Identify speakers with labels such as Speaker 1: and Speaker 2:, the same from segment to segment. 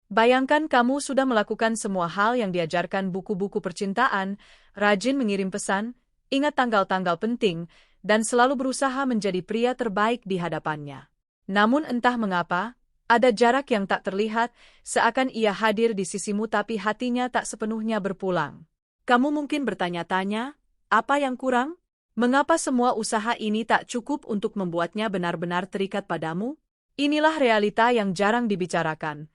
Speaker 1: Bayangkan kamu sudah melakukan semua hal yang diajarkan buku-buku percintaan, rajin mengirim pesan, ingat tanggal-tanggal penting, dan selalu berusaha menjadi pria terbaik di hadapannya. Namun entah mengapa, ada jarak yang tak terlihat, seakan ia hadir di sisimu tapi hatinya tak sepenuhnya berpulang. Kamu mungkin bertanya-tanya, apa yang kurang? Mengapa semua usaha ini tak cukup untuk membuatnya benar-benar terikat padamu? Inilah realita yang jarang dibicarakan.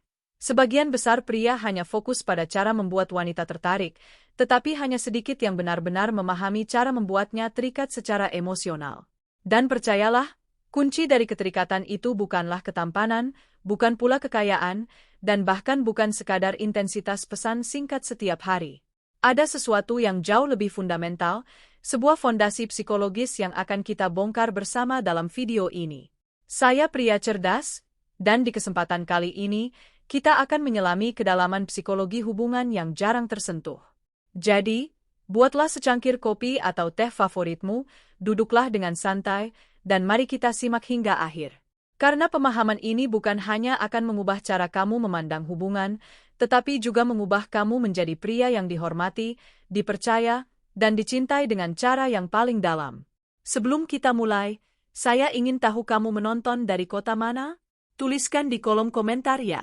Speaker 1: Sebagian besar pria hanya fokus pada cara membuat wanita tertarik, tetapi hanya sedikit yang benar-benar memahami cara membuatnya terikat secara emosional. Dan percayalah, kunci dari keterikatan itu bukanlah ketampanan, bukan pula kekayaan, dan bahkan bukan sekadar intensitas pesan singkat setiap hari. Ada sesuatu yang jauh lebih fundamental, sebuah fondasi psikologis yang akan kita bongkar bersama dalam video ini. Saya pria cerdas, dan di kesempatan kali ini, kita akan menyelami kedalaman psikologi hubungan yang jarang tersentuh. Jadi, buatlah secangkir kopi atau teh favoritmu, duduklah dengan santai, dan mari kita simak hingga akhir. Karena pemahaman ini bukan hanya akan mengubah cara kamu memandang hubungan, tetapi juga mengubah kamu menjadi pria yang dihormati, dipercaya, dan dicintai dengan cara yang paling dalam. Sebelum kita mulai, saya ingin tahu kamu menonton dari kota mana? Tuliskan di kolom komentar ya.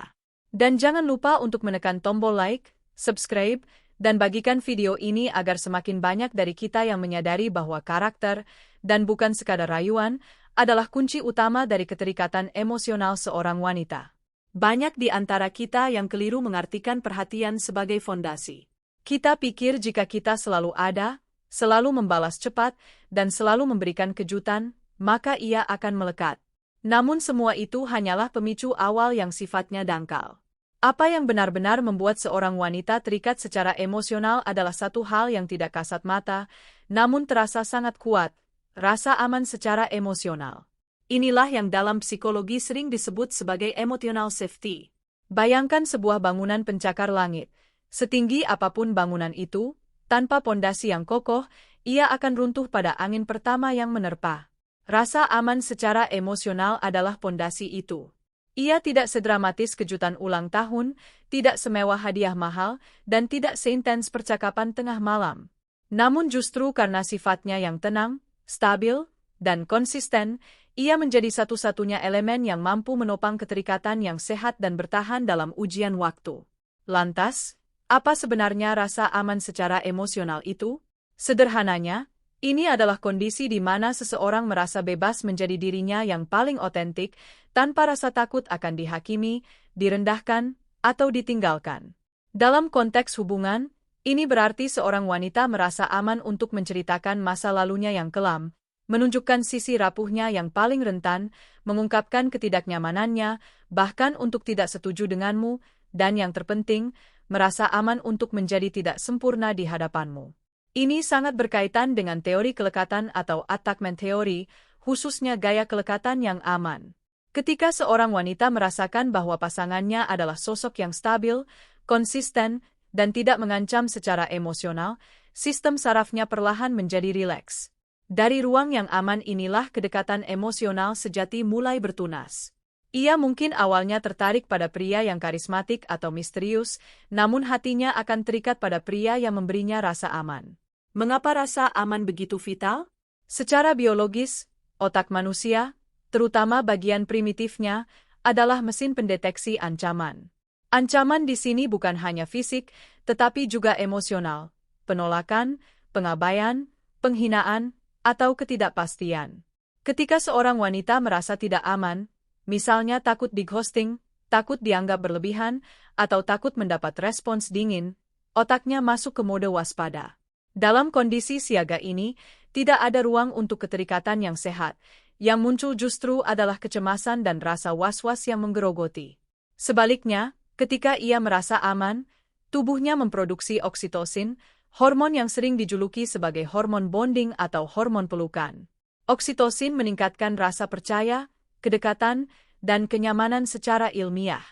Speaker 1: Dan jangan lupa untuk menekan tombol like, subscribe, dan bagikan video ini agar semakin banyak dari kita yang menyadari bahwa karakter, dan bukan sekadar rayuan, adalah kunci utama dari keterikatan emosional seorang wanita. Banyak di antara kita yang keliru mengartikan perhatian sebagai fondasi. Kita pikir jika kita selalu ada, selalu membalas cepat, dan selalu memberikan kejutan, maka ia akan melekat. Namun semua itu hanyalah pemicu awal yang sifatnya dangkal. Apa yang benar-benar membuat seorang wanita terikat secara emosional adalah satu hal yang tidak kasat mata, namun terasa sangat kuat, rasa aman secara emosional. Inilah yang dalam psikologi sering disebut sebagai emotional safety. Bayangkan sebuah bangunan pencakar langit. Setinggi apapun bangunan itu, tanpa pondasi yang kokoh, ia akan runtuh pada angin pertama yang menerpa. Rasa aman secara emosional adalah pondasi itu. Ia tidak sedramatis kejutan ulang tahun, tidak semewah hadiah mahal, dan tidak seintens percakapan tengah malam. Namun justru karena sifatnya yang tenang, stabil, dan konsisten, ia menjadi satu-satunya elemen yang mampu menopang keterikatan yang sehat dan bertahan dalam ujian waktu. Lantas, apa sebenarnya rasa aman secara emosional itu? Sederhananya, ini adalah kondisi di mana seseorang merasa bebas menjadi dirinya yang paling otentik, tanpa rasa takut akan dihakimi, direndahkan, atau ditinggalkan. Dalam konteks hubungan, ini berarti seorang wanita merasa aman untuk menceritakan masa lalunya yang kelam, menunjukkan sisi rapuhnya yang paling rentan, mengungkapkan ketidaknyamanannya, bahkan untuk tidak setuju denganmu, dan yang terpenting, merasa aman untuk menjadi tidak sempurna di hadapanmu. Ini sangat berkaitan dengan teori kelekatan atau attachment theory, khususnya gaya kelekatan yang aman. Ketika seorang wanita merasakan bahwa pasangannya adalah sosok yang stabil, konsisten, dan tidak mengancam secara emosional, sistem sarafnya perlahan menjadi rileks. Dari ruang yang aman inilah kedekatan emosional sejati mulai bertunas. Ia mungkin awalnya tertarik pada pria yang karismatik atau misterius, namun hatinya akan terikat pada pria yang memberinya rasa aman. Mengapa rasa aman begitu vital? Secara biologis, otak manusia, terutama bagian primitifnya, adalah mesin pendeteksi ancaman. Ancaman di sini bukan hanya fisik, tetapi juga emosional, penolakan, pengabaian, penghinaan, atau ketidakpastian. Ketika seorang wanita merasa tidak aman, misalnya takut di-ghosting, takut dianggap berlebihan, atau takut mendapat respons dingin, otaknya masuk ke mode waspada. Dalam kondisi siaga ini, tidak ada ruang untuk keterikatan yang sehat. Yang muncul justru adalah kecemasan dan rasa was-was yang menggerogoti. Sebaliknya, ketika ia merasa aman, tubuhnya memproduksi oksitosin, hormon yang sering dijuluki sebagai hormon bonding atau hormon pelukan. Oksitosin meningkatkan rasa percaya, kedekatan, dan kenyamanan secara ilmiah.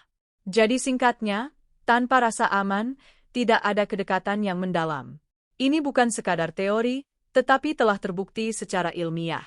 Speaker 1: Jadi singkatnya, tanpa rasa aman, tidak ada kedekatan yang mendalam. Ini bukan sekadar teori, tetapi telah terbukti secara ilmiah.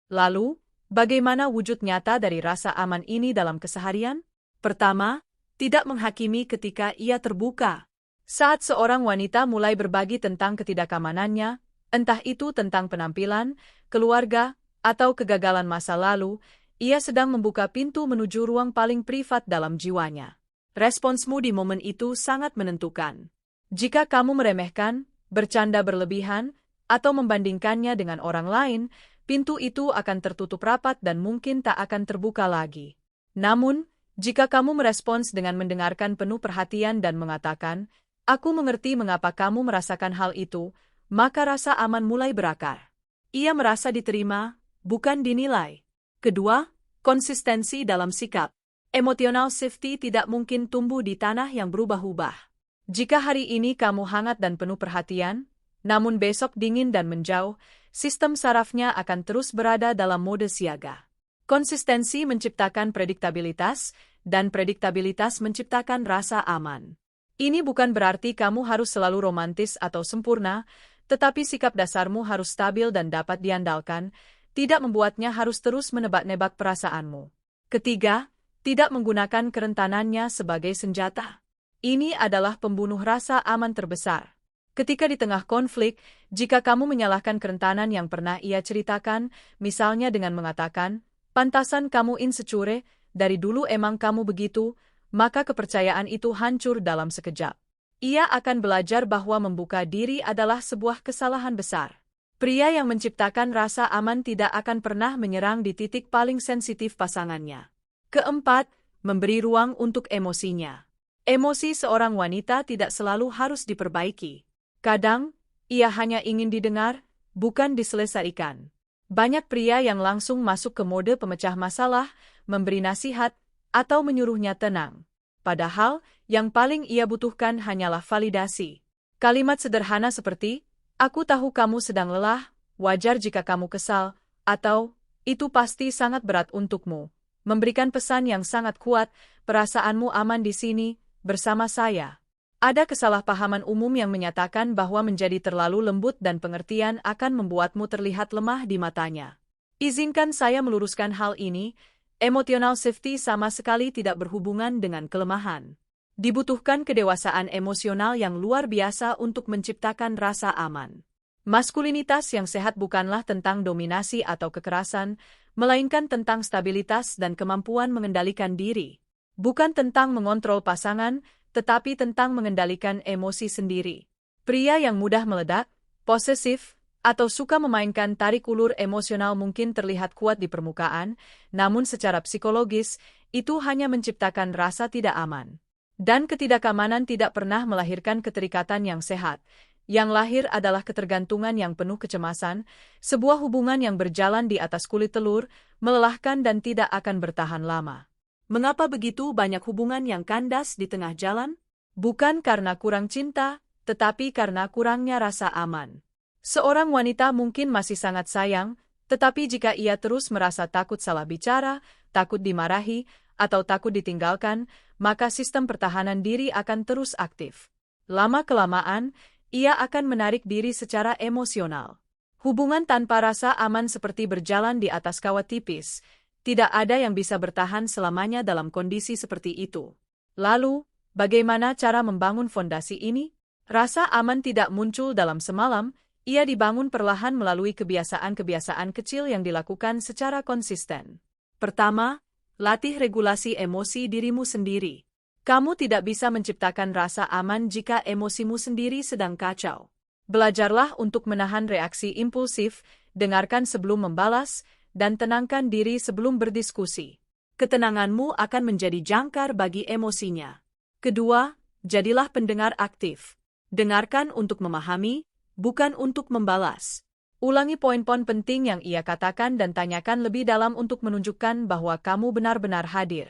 Speaker 1: Lalu, bagaimana wujud nyata dari rasa aman ini dalam keseharian? Pertama, tidak menghakimi ketika ia terbuka. Saat seorang wanita mulai berbagi tentang ketidakamanannya, entah itu tentang penampilan, keluarga, atau kegagalan masa lalu, ia sedang membuka pintu menuju ruang paling privat dalam jiwanya. Responsmu di momen itu sangat menentukan. Jika kamu meremehkan, bercanda berlebihan, atau membandingkannya dengan orang lain, pintu itu akan tertutup rapat dan mungkin tak akan terbuka lagi. Namun, jika kamu merespons dengan mendengarkan penuh perhatian dan mengatakan, "Aku mengerti mengapa kamu merasakan hal itu," maka rasa aman mulai berakar. Ia merasa diterima, bukan dinilai. Kedua, konsistensi dalam sikap. Emotional safety tidak mungkin tumbuh di tanah yang berubah-ubah. Jika hari ini kamu hangat dan penuh perhatian, namun besok dingin dan menjauh, sistem sarafnya akan terus berada dalam mode siaga. Konsistensi menciptakan prediktabilitas, dan prediktabilitas menciptakan rasa aman. Ini bukan berarti kamu harus selalu romantis atau sempurna, tetapi sikap dasarmu harus stabil dan dapat diandalkan, tidak membuatnya harus terus menebak-nebak perasaanmu. Ketiga, tidak menggunakan kerentanannya sebagai senjata. Ini adalah pembunuh rasa aman terbesar. Ketika di tengah konflik, jika kamu menyalahkan kerentanan yang pernah ia ceritakan, misalnya dengan mengatakan, "Pantasan kamu insecure, dari dulu emang kamu begitu," maka kepercayaan itu hancur dalam sekejap. Ia akan belajar bahwa membuka diri adalah sebuah kesalahan besar. Pria yang menciptakan rasa aman tidak akan pernah menyerang di titik paling sensitif pasangannya. Keempat, memberi ruang untuk emosinya. Emosi seorang wanita tidak selalu harus diperbaiki. Kadang, ia hanya ingin didengar, bukan diselesaikan. Banyak pria yang langsung masuk ke mode pemecah masalah, memberi nasihat, atau menyuruhnya tenang. Padahal, yang paling ia butuhkan hanyalah validasi. Kalimat sederhana seperti, "Aku tahu kamu sedang lelah, wajar jika kamu kesal," atau, "Itu pasti sangat berat untukmu," memberikan pesan yang sangat kuat, "Perasaanmu aman di sini, bersama saya." Ada kesalahpahaman umum yang menyatakan bahwa menjadi terlalu lembut dan pengertian akan membuatmu terlihat lemah di matanya. Izinkan saya meluruskan hal ini. Emotional safety sama sekali tidak berhubungan dengan kelemahan. Dibutuhkan kedewasaan emosional yang luar biasa untuk menciptakan rasa aman. Maskulinitas yang sehat bukanlah tentang dominasi atau kekerasan, melainkan tentang stabilitas dan kemampuan mengendalikan diri. Bukan tentang mengontrol pasangan, tetapi tentang mengendalikan emosi sendiri. Pria yang mudah meledak, posesif, atau suka memainkan tarik ulur emosional mungkin terlihat kuat di permukaan, namun secara psikologis, itu hanya menciptakan rasa tidak aman. Dan ketidakamanan tidak pernah melahirkan keterikatan yang sehat. Yang lahir adalah ketergantungan yang penuh kecemasan, sebuah hubungan yang berjalan di atas kulit telur, melelahkan dan tidak akan bertahan lama. Mengapa begitu banyak hubungan yang kandas di tengah jalan? Bukan karena kurang cinta, tetapi karena kurangnya rasa aman. Seorang wanita mungkin masih sangat sayang, tetapi jika ia terus merasa takut salah bicara, takut dimarahi, atau takut ditinggalkan, maka sistem pertahanan diri akan terus aktif. Lama-kelamaan, ia akan menarik diri secara emosional. Hubungan tanpa rasa aman seperti berjalan di atas kawat tipis. Tidak ada yang bisa bertahan selamanya dalam kondisi seperti itu. Lalu, bagaimana cara membangun fondasi ini? Rasa aman tidak muncul dalam semalam. Ia dibangun perlahan melalui kebiasaan-kebiasaan kecil yang dilakukan secara konsisten. Pertama, latih regulasi emosi dirimu sendiri. Kamu tidak bisa menciptakan rasa aman jika emosimu sendiri sedang kacau. Belajarlah untuk menahan reaksi impulsif, dengarkan sebelum membalas, dan tenangkan diri sebelum berdiskusi. Ketenanganmu akan menjadi jangkar bagi emosinya. Kedua, jadilah pendengar aktif. Dengarkan untuk memahami, bukan untuk membalas. Ulangi poin-poin penting yang ia katakan dan tanyakan lebih dalam untuk menunjukkan bahwa kamu benar-benar hadir.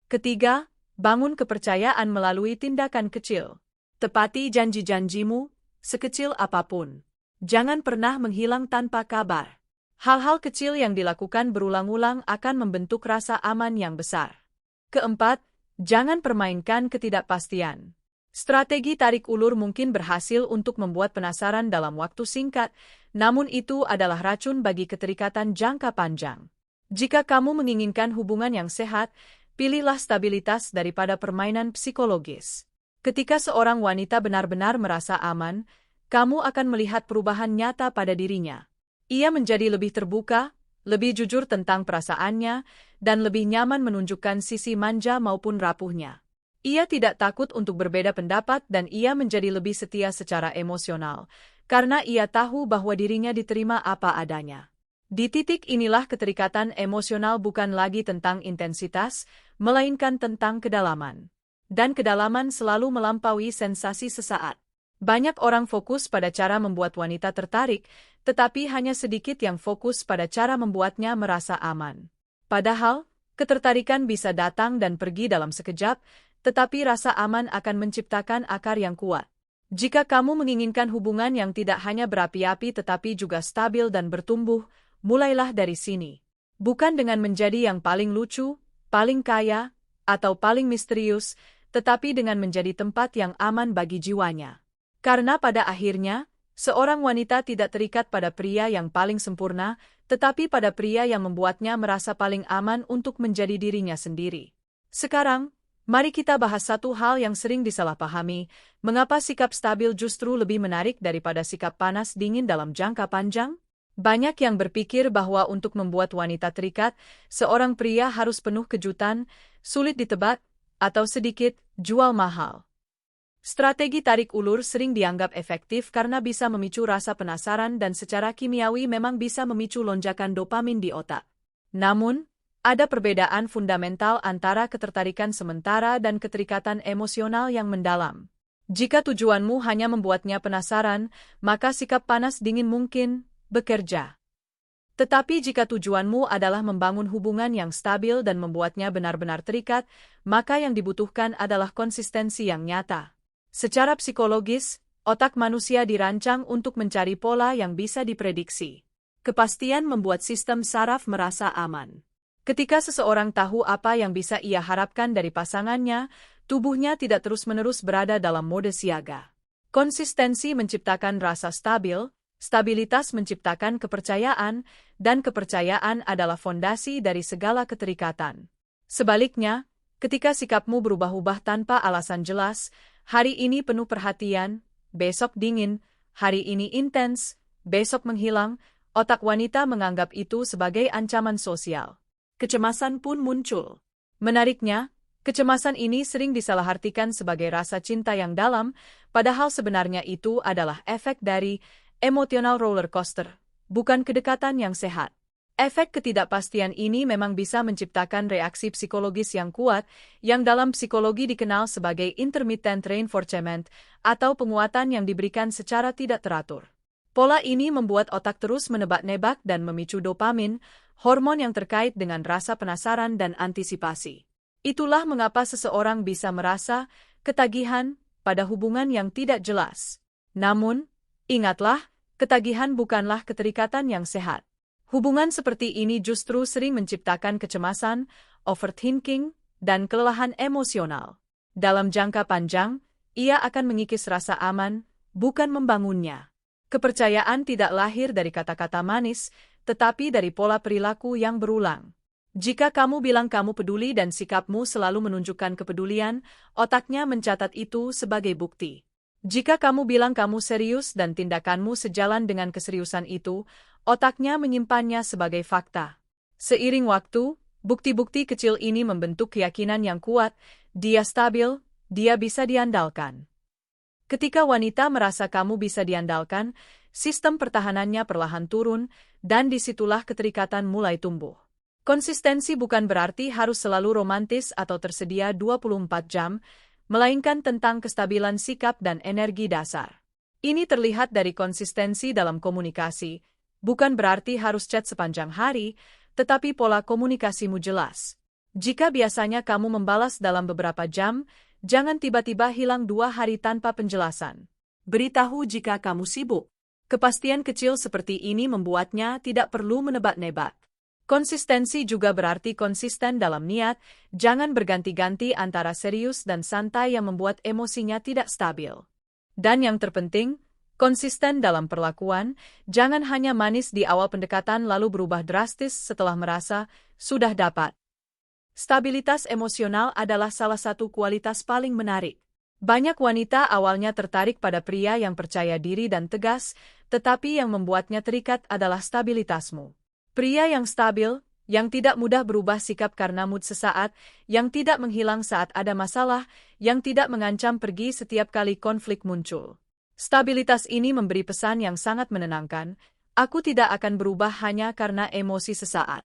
Speaker 1: Ketiga, bangun kepercayaan melalui tindakan kecil. Tepati janji-janjimu, sekecil apapun. Jangan pernah menghilang tanpa kabar. Hal-hal kecil yang dilakukan berulang-ulang akan membentuk rasa aman yang besar. Keempat, jangan permainkan ketidakpastian. Strategi tarik ulur mungkin berhasil untuk membuat penasaran dalam waktu singkat, namun itu adalah racun bagi keterikatan jangka panjang. Jika kamu menginginkan hubungan yang sehat, Pilihlah stabilitas daripada permainan psikologis. Ketika seorang wanita benar-benar merasa aman, kamu akan melihat perubahan nyata pada dirinya. Ia menjadi lebih terbuka, lebih jujur tentang perasaannya, dan lebih nyaman menunjukkan sisi manja maupun rapuhnya. Ia tidak takut untuk berbeda pendapat dan ia menjadi lebih setia secara emosional, karena ia tahu bahwa dirinya diterima apa adanya. Di titik inilah keterikatan emosional bukan lagi tentang intensitas, melainkan tentang kedalaman. Dan kedalaman selalu melampaui sensasi sesaat. Banyak orang fokus pada cara membuat wanita tertarik, tetapi hanya sedikit yang fokus pada cara membuatnya merasa aman. Padahal, ketertarikan bisa datang dan pergi dalam sekejap, tetapi rasa aman akan menciptakan akar yang kuat. Jika kamu menginginkan hubungan yang tidak hanya berapi-api tetapi juga stabil dan bertumbuh, mulailah dari sini. Bukan dengan menjadi yang paling lucu, paling kaya, atau paling misterius, tetapi dengan menjadi tempat yang aman bagi jiwanya. Karena pada akhirnya, seorang wanita tidak terikat pada pria yang paling sempurna, tetapi pada pria yang membuatnya merasa paling aman untuk menjadi dirinya sendiri. Sekarang, mari kita bahas satu hal yang sering disalahpahami, mengapa sikap stabil justru lebih menarik daripada sikap panas dingin dalam jangka panjang? Banyak yang berpikir bahwa untuk membuat wanita terikat, seorang pria harus penuh kejutan, sulit ditebak, atau sedikit jual mahal. Strategi tarik ulur sering dianggap efektif karena bisa memicu rasa penasaran dan secara kimiawi memang bisa memicu lonjakan dopamin di otak. Namun, ada perbedaan fundamental antara ketertarikan sementara dan keterikatan emosional yang mendalam. Jika tujuanmu hanya membuatnya penasaran, maka sikap panas dingin mungkin bekerja. Tetapi jika tujuanmu adalah membangun hubungan yang stabil dan membuatnya benar-benar terikat, maka yang dibutuhkan adalah konsistensi yang nyata. Secara psikologis, otak manusia dirancang untuk mencari pola yang bisa diprediksi. Kepastian membuat sistem saraf merasa aman. Ketika seseorang tahu apa yang bisa ia harapkan dari pasangannya, tubuhnya tidak terus-menerus berada dalam mode siaga. Konsistensi menciptakan rasa stabil, stabilitas menciptakan kepercayaan, dan kepercayaan adalah fondasi dari segala keterikatan. Sebaliknya, ketika sikapmu berubah-ubah tanpa alasan jelas, hari ini penuh perhatian, besok dingin, hari ini intens, besok menghilang, otak wanita menganggap itu sebagai ancaman sosial. Kecemasan pun muncul. Menariknya, kecemasan ini sering disalahartikan sebagai rasa cinta yang dalam, padahal sebenarnya itu adalah efek dari emotional roller coaster, bukan kedekatan yang sehat. Efek ketidakpastian ini memang bisa menciptakan reaksi psikologis yang kuat, yang dalam psikologi dikenal sebagai intermittent reinforcement, atau penguatan yang diberikan secara tidak teratur. Pola ini membuat otak terus menebak-nebak dan memicu dopamin, hormon yang terkait dengan rasa penasaran dan antisipasi. Itulah mengapa seseorang bisa merasa ketagihan pada hubungan yang tidak jelas. Namun, ingatlah, ketagihan bukanlah keterikatan yang sehat. Hubungan seperti ini justru sering menciptakan kecemasan, overthinking, dan kelelahan emosional. Dalam jangka panjang, ia akan mengikis rasa aman, bukan membangunnya. Kepercayaan tidak lahir dari kata-kata manis, tetapi dari pola perilaku yang berulang. Jika kamu bilang kamu peduli dan sikapmu selalu menunjukkan kepedulian, otaknya mencatat itu sebagai bukti. Jika kamu bilang kamu serius dan tindakanmu sejalan dengan keseriusan itu, otaknya menyimpannya sebagai fakta. Seiring waktu, bukti-bukti kecil ini membentuk keyakinan yang kuat, dia stabil, dia bisa diandalkan. Ketika wanita merasa kamu bisa diandalkan, sistem pertahanannya perlahan turun, dan disitulah keterikatan mulai tumbuh. Konsistensi bukan berarti harus selalu romantis atau tersedia 24 jam, melainkan tentang kestabilan sikap dan energi dasar. Ini terlihat dari konsistensi dalam komunikasi, bukan berarti harus chat sepanjang hari, tetapi pola komunikasimu jelas. Jika biasanya kamu membalas dalam beberapa jam, jangan tiba-tiba hilang 2 hari tanpa penjelasan. Beritahu jika kamu sibuk. Kepastian kecil seperti ini membuatnya tidak perlu menebak-nebak. Konsistensi juga berarti konsisten dalam niat, jangan berganti-ganti antara serius dan santai yang membuat emosinya tidak stabil. Dan yang terpenting, konsisten dalam perlakuan, jangan hanya manis di awal pendekatan lalu berubah drastis setelah merasa sudah dapat. Stabilitas emosional adalah salah satu kualitas paling menarik. Banyak wanita awalnya tertarik pada pria yang percaya diri dan tegas, tetapi yang membuatnya terikat adalah stabilitasmu. Pria yang stabil, yang tidak mudah berubah sikap karena mood sesaat, yang tidak menghilang saat ada masalah, yang tidak mengancam pergi setiap kali konflik muncul. Stabilitas ini memberi pesan yang sangat menenangkan, aku tidak akan berubah hanya karena emosi sesaat.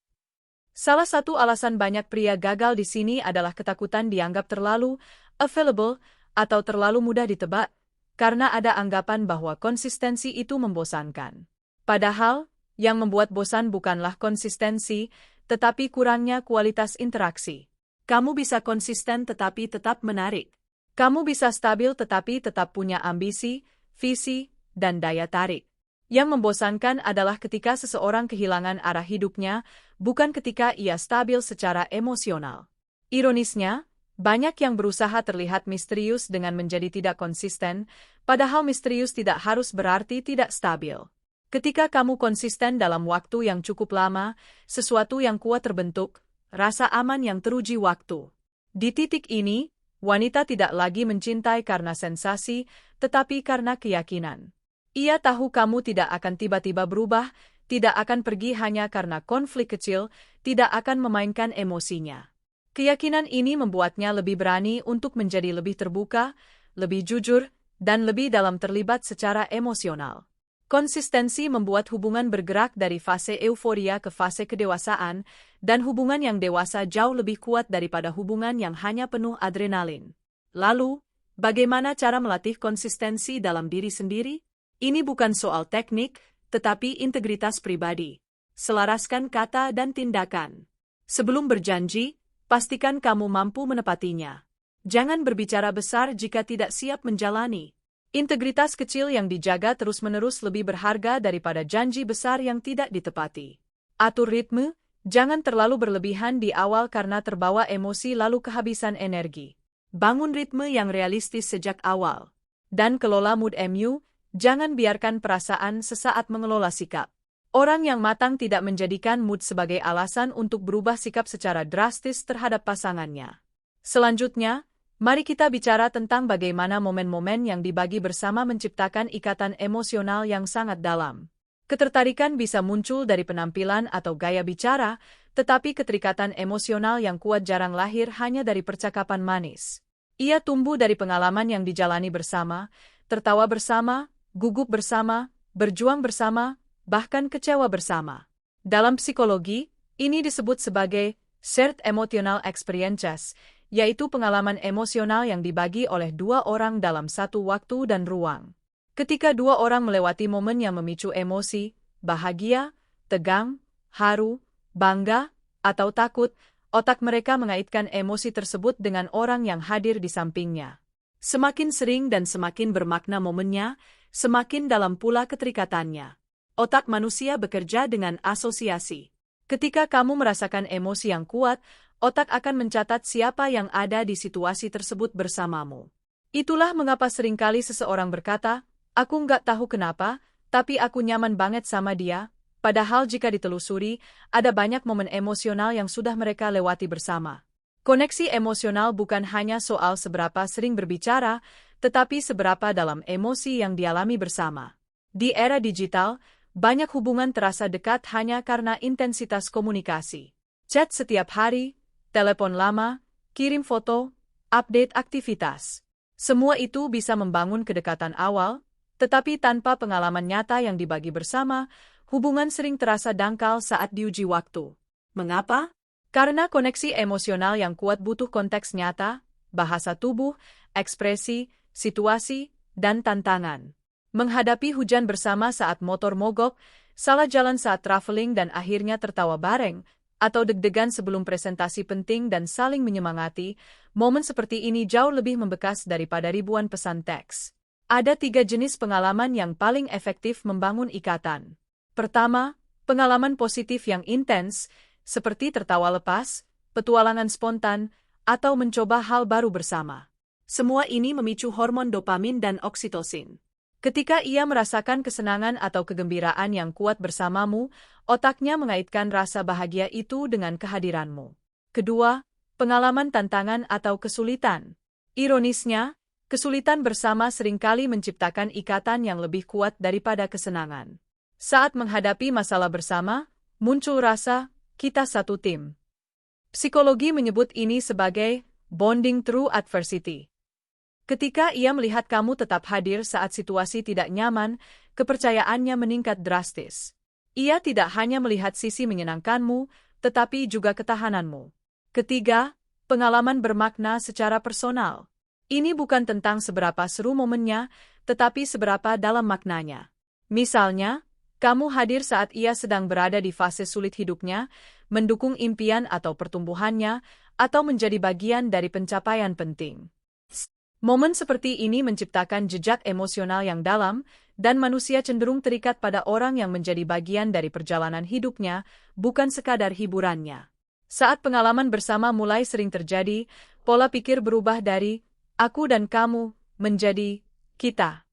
Speaker 1: Salah satu alasan banyak pria gagal di sini adalah ketakutan dianggap terlalu available atau terlalu mudah ditebak, karena ada anggapan bahwa konsistensi itu membosankan. Padahal, yang membuat bosan bukanlah konsistensi, tetapi kurangnya kualitas interaksi. Kamu bisa konsisten tetapi tetap menarik. Kamu bisa stabil tetapi tetap punya ambisi, visi, dan daya tarik. Yang membosankan adalah ketika seseorang kehilangan arah hidupnya, bukan ketika ia stabil secara emosional. Ironisnya, banyak yang berusaha terlihat misterius dengan menjadi tidak konsisten, padahal misterius tidak harus berarti tidak stabil. Ketika kamu konsisten dalam waktu yang cukup lama, sesuatu yang kuat terbentuk, rasa aman yang teruji waktu. Di titik ini, wanita tidak lagi mencintai karena sensasi, tetapi karena keyakinan. Ia tahu kamu tidak akan tiba-tiba berubah, tidak akan pergi hanya karena konflik kecil, tidak akan memainkan emosinya. Keyakinan ini membuatnya lebih berani untuk menjadi lebih terbuka, lebih jujur, dan lebih dalam terlibat secara emosional. Konsistensi membuat hubungan bergerak dari fase euforia ke fase kedewasaan, dan hubungan yang dewasa jauh lebih kuat daripada hubungan yang hanya penuh adrenalin. Lalu, bagaimana cara melatih konsistensi dalam diri sendiri? Ini bukan soal teknik, tetapi integritas pribadi. Selaraskan kata dan tindakan. Sebelum berjanji, pastikan kamu mampu menepatinya. Jangan berbicara besar jika tidak siap menjalani. Integritas kecil yang dijaga terus-menerus lebih berharga daripada janji besar yang tidak ditepati. Atur ritme, jangan terlalu berlebihan di awal karena terbawa emosi lalu kehabisan energi. Bangun ritme yang realistis sejak awal. Dan kelola mood mu, jangan biarkan perasaan sesaat mengelola sikap. Orang yang matang tidak menjadikan mood sebagai alasan untuk berubah sikap secara drastis terhadap pasangannya. Selanjutnya, mari kita bicara tentang bagaimana momen-momen yang dibagi bersama menciptakan ikatan emosional yang sangat dalam. Ketertarikan bisa muncul dari penampilan atau gaya bicara, tetapi keterikatan emosional yang kuat jarang lahir hanya dari percakapan manis. Ia tumbuh dari pengalaman yang dijalani bersama, tertawa bersama, gugup bersama, berjuang bersama, bahkan kecewa bersama. Dalam psikologi, ini disebut sebagai shared emotional experiences, yaitu pengalaman emosional yang dibagi oleh dua orang dalam satu waktu dan ruang. Ketika dua orang melewati momen yang memicu emosi, bahagia, tegang, haru, bangga, atau takut, otak mereka mengaitkan emosi tersebut dengan orang yang hadir di sampingnya. Semakin sering dan semakin bermakna momennya, semakin dalam pula keterikatannya. Otak manusia bekerja dengan asosiasi. Ketika kamu merasakan emosi yang kuat, otak akan mencatat siapa yang ada di situasi tersebut bersamamu. Itulah mengapa seringkali seseorang berkata, aku nggak tahu kenapa, tapi aku nyaman banget sama dia, padahal jika ditelusuri, ada banyak momen emosional yang sudah mereka lewati bersama. Koneksi emosional bukan hanya soal seberapa sering berbicara, tetapi seberapa dalam emosi yang dialami bersama. Di era digital, banyak hubungan terasa dekat hanya karena intensitas komunikasi. Chat setiap hari, telepon lama, kirim foto, update aktivitas. Semua itu bisa membangun kedekatan awal, tetapi tanpa pengalaman nyata yang dibagi bersama, hubungan sering terasa dangkal saat diuji waktu. Mengapa? Karena koneksi emosional yang kuat butuh konteks nyata, bahasa tubuh, ekspresi, situasi, dan tantangan. Menghadapi hujan bersama saat motor mogok, salah jalan saat traveling dan akhirnya tertawa bareng, atau deg-degan sebelum presentasi penting dan saling menyemangati, momen seperti ini jauh lebih membekas daripada ribuan pesan teks. Ada 3 jenis pengalaman yang paling efektif membangun ikatan. Pertama, pengalaman positif yang intens, seperti tertawa lepas, petualangan spontan, atau mencoba hal baru bersama. Semua ini memicu hormon dopamin dan oksitosin. Ketika ia merasakan kesenangan atau kegembiraan yang kuat bersamamu, otaknya mengaitkan rasa bahagia itu dengan kehadiranmu. Kedua, pengalaman tantangan atau kesulitan. Ironisnya, kesulitan bersama seringkali menciptakan ikatan yang lebih kuat daripada kesenangan. Saat menghadapi masalah bersama, muncul rasa, kita satu tim. Psikologi menyebut ini sebagai bonding through adversity. Ketika ia melihat kamu tetap hadir saat situasi tidak nyaman, kepercayaannya meningkat drastis. Ia tidak hanya melihat sisi menyenangkanmu, tetapi juga ketahananmu. Ketiga, pengalaman bermakna secara personal. Ini bukan tentang seberapa seru momennya, tetapi seberapa dalam maknanya. Misalnya, kamu hadir saat ia sedang berada di fase sulit hidupnya, mendukung impian atau pertumbuhannya, atau menjadi bagian dari pencapaian penting. Momen seperti ini menciptakan jejak emosional yang dalam, dan manusia cenderung terikat pada orang yang menjadi bagian dari perjalanan hidupnya, bukan sekadar hiburannya. Saat pengalaman bersama mulai sering terjadi, pola pikir berubah dari "aku dan kamu" menjadi "kita".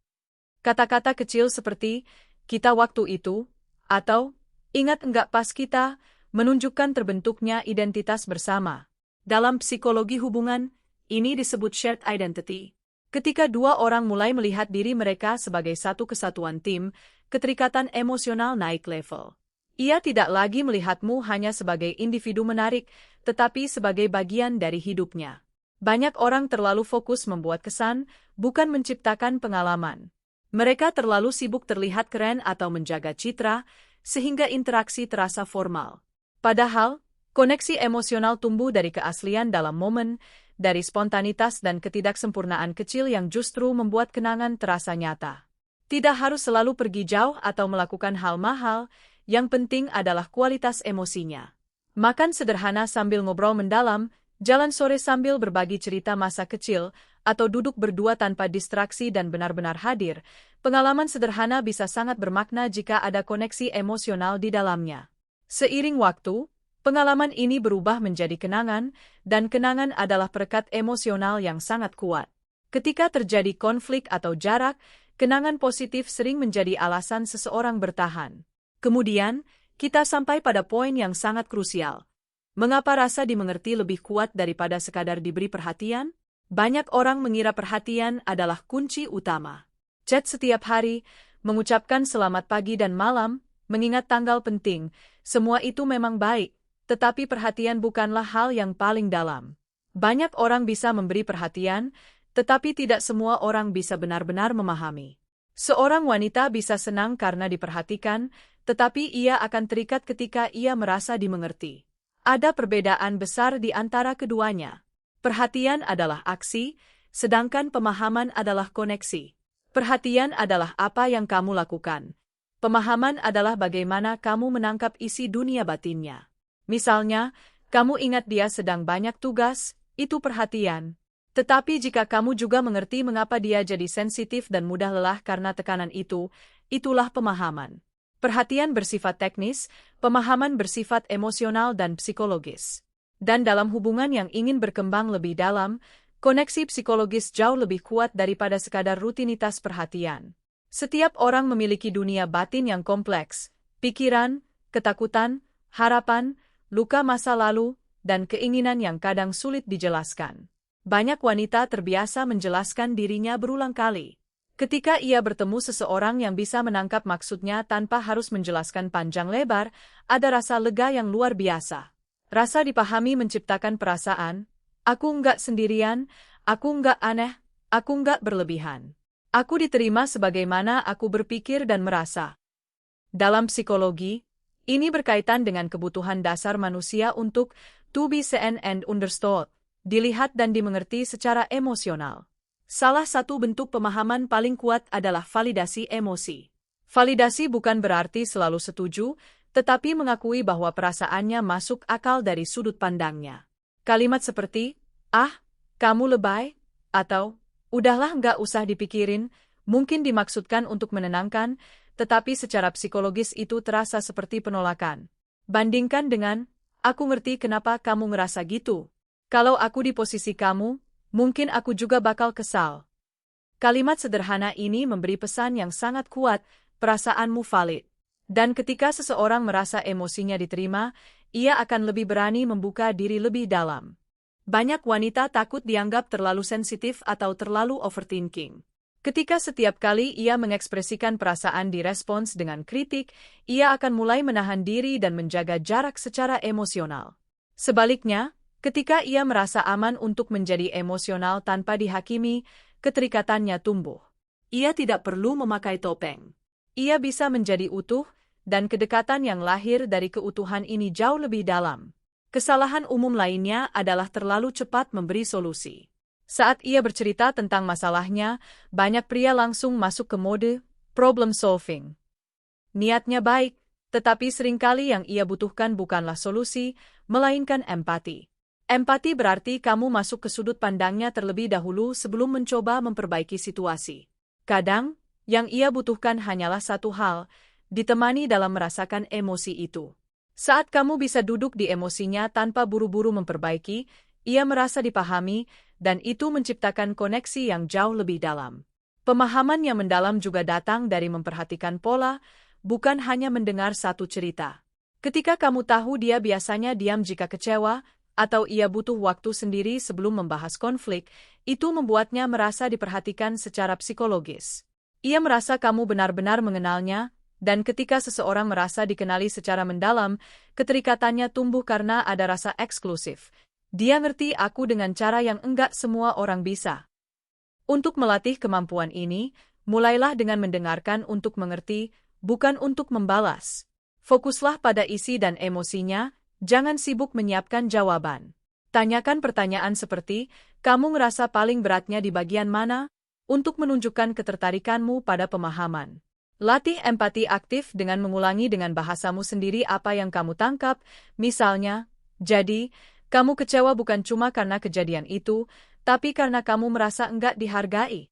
Speaker 1: Kata-kata kecil seperti "kita waktu itu" atau "ingat enggak pas kita" menunjukkan terbentuknya identitas bersama. Dalam psikologi hubungan, ini disebut shared identity. Ketika dua orang mulai melihat diri mereka sebagai satu kesatuan tim, keterikatan emosional naik level. Ia tidak lagi melihatmu hanya sebagai individu menarik, tetapi sebagai bagian dari hidupnya. Banyak orang terlalu fokus membuat kesan, bukan menciptakan pengalaman. Mereka terlalu sibuk terlihat keren atau menjaga citra, sehingga interaksi terasa formal. Padahal, koneksi emosional tumbuh dari keaslian dalam momen, dari spontanitas dan ketidaksempurnaan kecil yang justru membuat kenangan terasa nyata. Tidak harus selalu pergi jauh atau melakukan hal mahal, yang penting adalah kualitas emosinya. Makan sederhana sambil ngobrol mendalam, jalan sore sambil berbagi cerita masa kecil, atau duduk berdua tanpa distraksi dan benar-benar hadir, pengalaman sederhana bisa sangat bermakna jika ada koneksi emosional di dalamnya. Seiring waktu, pengalaman ini berubah menjadi kenangan, dan kenangan adalah perekat emosional yang sangat kuat. Ketika terjadi konflik atau jarak, kenangan positif sering menjadi alasan seseorang bertahan. Kemudian, kita sampai pada poin yang sangat krusial. Mengapa rasa dimengerti lebih kuat daripada sekadar diberi perhatian? Banyak orang mengira perhatian adalah kunci utama. Chat setiap hari, mengucapkan selamat pagi dan malam, mengingat tanggal penting, semua itu memang baik. Tetapi perhatian bukanlah hal yang paling dalam. Banyak orang bisa memberi perhatian, tetapi tidak semua orang bisa benar-benar memahami. Seorang wanita bisa senang karena diperhatikan, tetapi ia akan terikat ketika ia merasa dimengerti. Ada perbedaan besar di antara keduanya. Perhatian adalah aksi, sedangkan pemahaman adalah koneksi. Perhatian adalah apa yang kamu lakukan. Pemahaman adalah bagaimana kamu menangkap isi dunia batinnya. Misalnya, kamu ingat dia sedang banyak tugas, itu perhatian. Tetapi jika kamu juga mengerti mengapa dia jadi sensitif dan mudah lelah karena tekanan itu, itulah pemahaman. Perhatian bersifat teknis, pemahaman bersifat emosional dan psikologis. Dan dalam hubungan yang ingin berkembang lebih dalam, koneksi psikologis jauh lebih kuat daripada sekadar rutinitas perhatian. Setiap orang memiliki dunia batin yang kompleks, pikiran, ketakutan, harapan, luka masa lalu, dan keinginan yang kadang sulit dijelaskan. Banyak wanita terbiasa menjelaskan dirinya berulang kali. Ketika ia bertemu seseorang yang bisa menangkap maksudnya tanpa harus menjelaskan panjang lebar, ada rasa lega yang luar biasa. Rasa dipahami menciptakan perasaan, aku enggak sendirian, aku enggak aneh, aku enggak berlebihan. Aku diterima sebagaimana aku berpikir dan merasa. Dalam psikologi, ini berkaitan dengan kebutuhan dasar manusia untuk to be seen and understood, dilihat dan dimengerti secara emosional. Salah satu bentuk pemahaman paling kuat adalah validasi emosi. Validasi bukan berarti selalu setuju, tetapi mengakui bahwa perasaannya masuk akal dari sudut pandangnya. Kalimat seperti, kamu lebay, atau, udahlah nggak usah dipikirin, mungkin dimaksudkan untuk menenangkan, tetapi secara psikologis itu terasa seperti penolakan. Bandingkan dengan, aku ngerti kenapa kamu ngerasa gitu. Kalau aku di posisi kamu, mungkin aku juga bakal kesal. Kalimat sederhana ini memberi pesan yang sangat kuat, perasaanmu valid. Dan ketika seseorang merasa emosinya diterima, ia akan lebih berani membuka diri lebih dalam. Banyak wanita takut dianggap terlalu sensitif atau terlalu overthinking. Ketika setiap kali ia mengekspresikan perasaan direspons dengan kritik, ia akan mulai menahan diri dan menjaga jarak secara emosional. Sebaliknya, ketika ia merasa aman untuk menjadi emosional tanpa dihakimi, keterikatannya tumbuh. Ia tidak perlu memakai topeng. Ia bisa menjadi utuh, dan kedekatan yang lahir dari keutuhan ini jauh lebih dalam. Kesalahan umum lainnya adalah terlalu cepat memberi solusi. Saat ia bercerita tentang masalahnya, banyak pria langsung masuk ke mode problem solving. Niatnya baik, tetapi seringkali yang ia butuhkan bukanlah solusi, melainkan empati. Empati berarti kamu masuk ke sudut pandangnya terlebih dahulu sebelum mencoba memperbaiki situasi. Kadang, yang ia butuhkan hanyalah satu hal, ditemani dalam merasakan emosi itu. Saat kamu bisa duduk di emosinya tanpa buru-buru memperbaiki, ia merasa dipahami, dan itu menciptakan koneksi yang jauh lebih dalam. Pemahaman yang mendalam juga datang dari memperhatikan pola, bukan hanya mendengar satu cerita. Ketika kamu tahu dia biasanya diam jika kecewa, atau ia butuh waktu sendiri sebelum membahas konflik, itu membuatnya merasa diperhatikan secara psikologis. Ia merasa kamu benar-benar mengenalnya, dan ketika seseorang merasa dikenali secara mendalam, keterikatannya tumbuh karena ada rasa eksklusif. Dia ngerti aku dengan cara yang enggak semua orang bisa. Untuk melatih kemampuan ini, mulailah dengan mendengarkan untuk mengerti, bukan untuk membalas. Fokuslah pada isi dan emosinya, jangan sibuk menyiapkan jawaban. Tanyakan pertanyaan seperti, kamu ngerasa paling beratnya di bagian mana? Untuk menunjukkan ketertarikanmu pada pemahaman. Latih empati aktif dengan mengulangi dengan bahasamu sendiri apa yang kamu tangkap, misalnya, jadi, kamu kecewa bukan cuma karena kejadian itu, tapi karena kamu merasa enggak dihargai.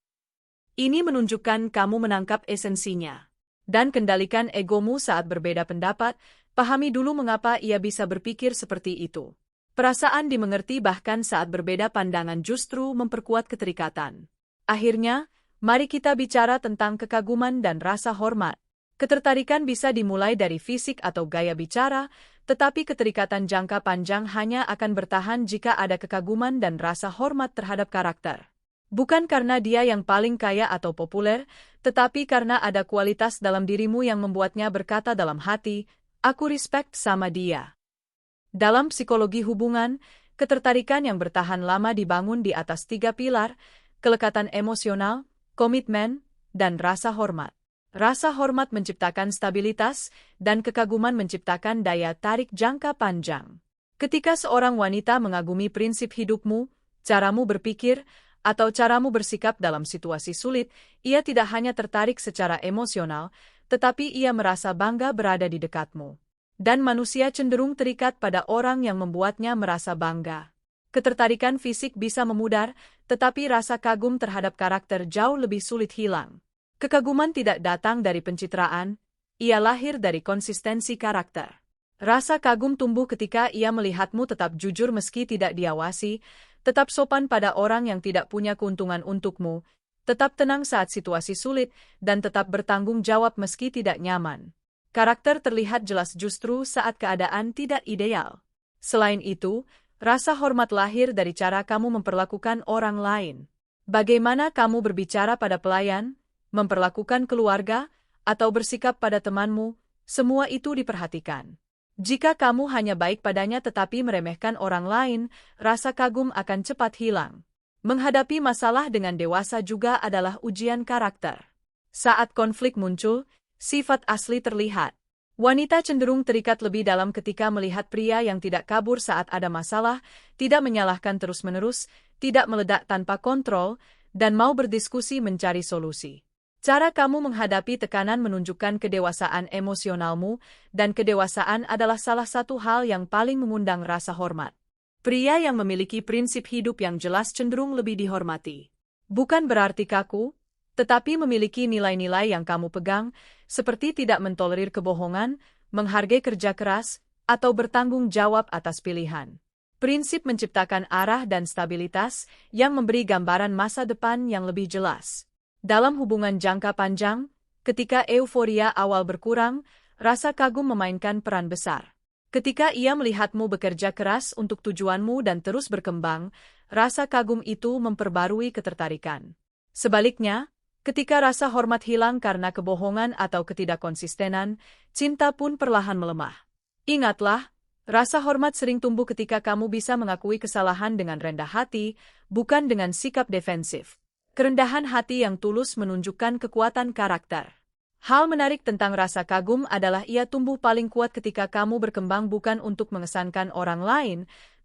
Speaker 1: Ini menunjukkan kamu menangkap esensinya. Dan kendalikan egomu saat berbeda pendapat, pahami dulu mengapa ia bisa berpikir seperti itu. Perasaan dimengerti bahkan saat berbeda pandangan justru memperkuat keterikatan. Akhirnya, mari kita bicara tentang kekaguman dan rasa hormat. Ketertarikan bisa dimulai dari fisik atau gaya bicara, tetapi keterikatan jangka panjang hanya akan bertahan jika ada kekaguman dan rasa hormat terhadap karakter. Bukan karena dia yang paling kaya atau populer, tetapi karena ada kualitas dalam dirimu yang membuatnya berkata dalam hati, aku respect sama dia. Dalam psikologi hubungan, ketertarikan yang bertahan lama dibangun di atas 3 pilar, kelekatan emosional, komitmen, dan rasa hormat. Rasa hormat menciptakan stabilitas, dan kekaguman menciptakan daya tarik jangka panjang. Ketika seorang wanita mengagumi prinsip hidupmu, caramu berpikir, atau caramu bersikap dalam situasi sulit, ia tidak hanya tertarik secara emosional, tetapi ia merasa bangga berada di dekatmu. Dan manusia cenderung terikat pada orang yang membuatnya merasa bangga. Ketertarikan fisik bisa memudar, tetapi rasa kagum terhadap karakter jauh lebih sulit hilang. Kekaguman tidak datang dari pencitraan, ia lahir dari konsistensi karakter. Rasa kagum tumbuh ketika ia melihatmu tetap jujur meski tidak diawasi, tetap sopan pada orang yang tidak punya keuntungan untukmu, tetap tenang saat situasi sulit, dan tetap bertanggung jawab meski tidak nyaman. Karakter terlihat jelas justru saat keadaan tidak ideal. Selain itu, rasa hormat lahir dari cara kamu memperlakukan orang lain. Bagaimana kamu berbicara pada pelayan, memperlakukan keluarga, atau bersikap pada temanmu, semua itu diperhatikan. Jika kamu hanya baik padanya tetapi meremehkan orang lain, rasa kagum akan cepat hilang. Menghadapi masalah dengan dewasa juga adalah ujian karakter. Saat konflik muncul, sifat asli terlihat. Wanita cenderung terikat lebih dalam ketika melihat pria yang tidak kabur saat ada masalah, tidak menyalahkan terus-menerus, tidak meledak tanpa kontrol, dan mau berdiskusi mencari solusi. Cara kamu menghadapi tekanan menunjukkan kedewasaan emosionalmu, dan kedewasaan adalah salah satu hal yang paling mengundang rasa hormat. Pria yang memiliki prinsip hidup yang jelas cenderung lebih dihormati. Bukan berarti kaku, tetapi memiliki nilai-nilai yang kamu pegang, seperti tidak mentolerir kebohongan, menghargai kerja keras, atau bertanggung jawab atas pilihan. Prinsip menciptakan arah dan stabilitas yang memberi gambaran masa depan yang lebih jelas. Dalam hubungan jangka panjang, ketika euforia awal berkurang, rasa kagum memainkan peran besar. Ketika ia melihatmu bekerja keras untuk tujuanmu dan terus berkembang, rasa kagum itu memperbarui ketertarikan. Sebaliknya, ketika rasa hormat hilang karena kebohongan atau ketidakkonsistenan, cinta pun perlahan melemah. Ingatlah, rasa hormat sering tumbuh ketika kamu bisa mengakui kesalahan dengan rendah hati, bukan dengan sikap defensif. Kerendahan hati yang tulus menunjukkan kekuatan karakter. Hal menarik tentang rasa kagum adalah ia tumbuh paling kuat ketika kamu berkembang bukan untuk mengesankan orang lain,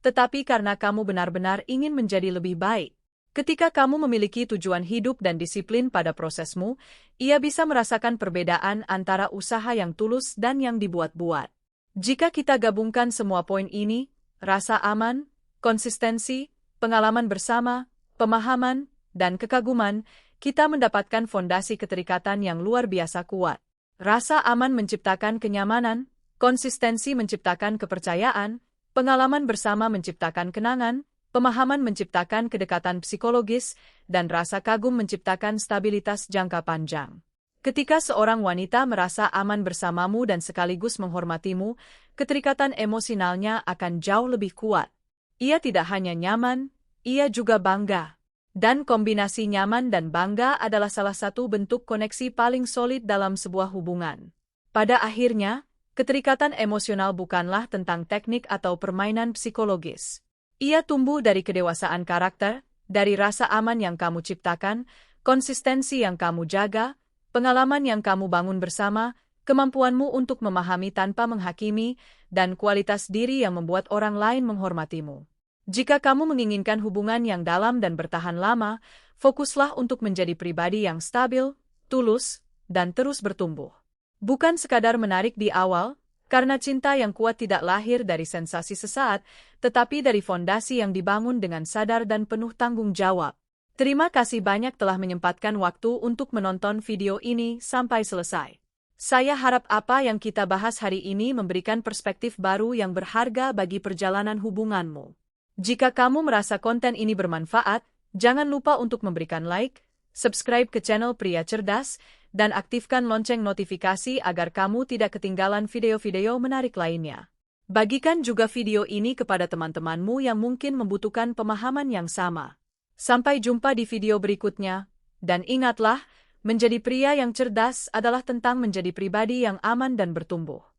Speaker 1: tetapi karena kamu benar-benar ingin menjadi lebih baik. Ketika kamu memiliki tujuan hidup dan disiplin pada prosesmu, ia bisa merasakan perbedaan antara usaha yang tulus dan yang dibuat-buat. Jika kita gabungkan semua poin ini, rasa aman, konsistensi, pengalaman bersama, pemahaman, dan kekaguman, kita mendapatkan fondasi keterikatan yang luar biasa kuat. Rasa aman menciptakan kenyamanan, konsistensi menciptakan kepercayaan, pengalaman bersama menciptakan kenangan, pemahaman menciptakan kedekatan psikologis, dan rasa kagum menciptakan stabilitas jangka panjang. Ketika seorang wanita merasa aman bersamamu dan sekaligus menghormatimu, keterikatan emosionalnya akan jauh lebih kuat. Ia tidak hanya nyaman, ia juga bangga. Dan kombinasi nyaman dan bangga adalah salah satu bentuk koneksi paling solid dalam sebuah hubungan. Pada akhirnya, keterikatan emosional bukanlah tentang teknik atau permainan psikologis. Ia tumbuh dari kedewasaan karakter, dari rasa aman yang kamu ciptakan, konsistensi yang kamu jaga, pengalaman yang kamu bangun bersama, kemampuanmu untuk memahami tanpa menghakimi, dan kualitas diri yang membuat orang lain menghormatimu. Jika kamu menginginkan hubungan yang dalam dan bertahan lama, fokuslah untuk menjadi pribadi yang stabil, tulus, dan terus bertumbuh. Bukan sekadar menarik di awal, karena cinta yang kuat tidak lahir dari sensasi sesaat, tetapi dari fondasi yang dibangun dengan sadar dan penuh tanggung jawab. Terima kasih banyak telah menyempatkan waktu untuk menonton video ini sampai selesai. Saya harap apa yang kita bahas hari ini memberikan perspektif baru yang berharga bagi perjalanan hubunganmu. Jika kamu merasa konten ini bermanfaat, jangan lupa untuk memberikan like, subscribe ke channel Pria Cerdas, dan aktifkan lonceng notifikasi agar kamu tidak ketinggalan video-video menarik lainnya. Bagikan juga video ini kepada teman-temanmu yang mungkin membutuhkan pemahaman yang sama. Sampai jumpa di video berikutnya, dan ingatlah, menjadi pria yang cerdas adalah tentang menjadi pribadi yang aman dan bertumbuh.